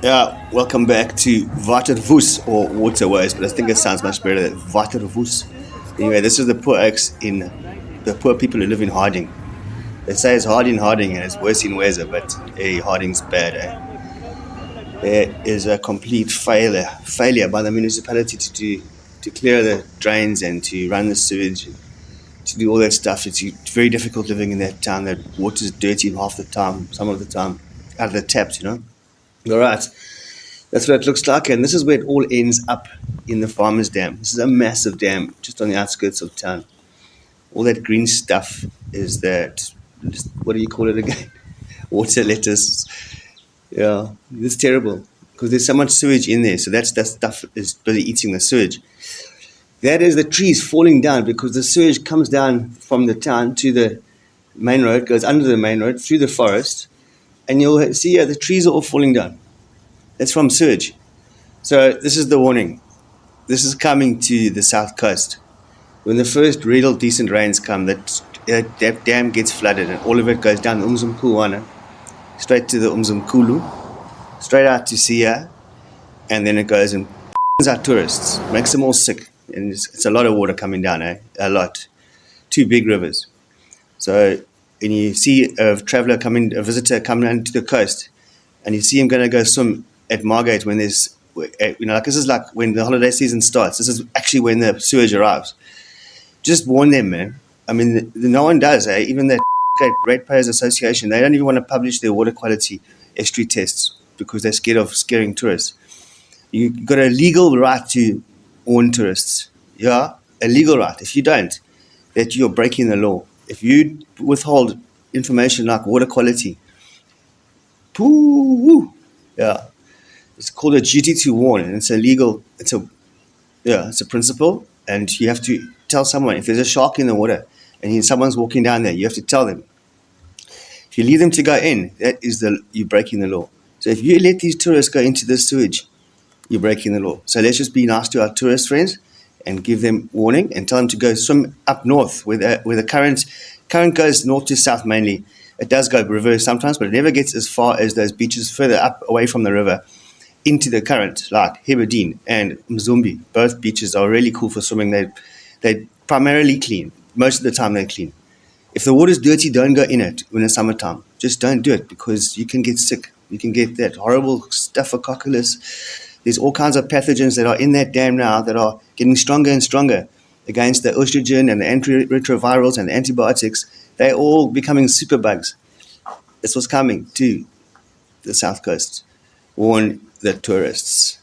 Yeah, welcome back to Water Woes or Water Woes, but I think it sounds much better than Water Woes. Anyway, this is the poor oaks in the poor people who live in Harding. They say it's hard in Harding and it's worse in Weza, but hey, Harding's bad. There is a complete failure by the municipality to clear the drains and to run the sewage and to do all that stuff. It's very difficult living in that town. That water's dirty half the time, some of the time, out of the taps. All right. That's what it looks like, and this is where it all ends up in the farmer's dam. This is a massive dam just on the outskirts of town. All that green stuff is that, what do you call it again? Water lettuce. Yeah, it's terrible because there's so much sewage in there. So that stuff is busy eating the sewage. That is the trees falling down because the sewage comes down from the town to the main road, goes under the main road through the forest, and you'll see the trees are all falling down. That's from sewage. So this is the warning. This is coming to the south coast. When the first real decent rains come, that dam gets flooded and all of it goes down the Umzimkuwana, straight to the Umzimkulu, straight out to Sia, and then it goes and our tourists, makes them all sick. And it's a lot of water coming down, a lot. Two big rivers. So when you see a visitor coming down to the coast, and you see him going to go swim at Margate when there's, this is like when the holiday season starts. This is actually when the sewage arrives. Just warn them, man. I mean, no one does, eh? Even the Ratepayers Association, they don't even want to publish their water quality estuary tests because they're scared of scaring tourists. You've got a legal right to warn tourists. Yeah, a legal right. If you don't, that you're breaking the law. If you withhold information like water quality, yeah, it's called a duty to warn, and it's illegal. It's a principle, and you have to tell someone if there's a shark in the water and someone's walking down there. You have to tell them. If you leave them to go in, you're breaking the law. So if you let these tourists go into the sewage, you're breaking the law. So let's just be nice to our tourist friends and give them warning and tell them to go swim up north where the current goes north to south mainly. It does go reverse sometimes, but it never gets as far as those beaches further up away from the river into the current, like Heberdean and Mzumbi. Both beaches are really cool for swimming. They're primarily clean. Most of the time they're clean. If the water's dirty, don't go in it in the summertime. Just don't do it because you can get sick. You can get that horrible staphylococcus. There's all kinds of pathogens that are in that dam now that are getting stronger and stronger against the estrogen and the antiretrovirals and the antibiotics. They're all becoming superbugs. That's what's coming to the south coast. Warn the tourists.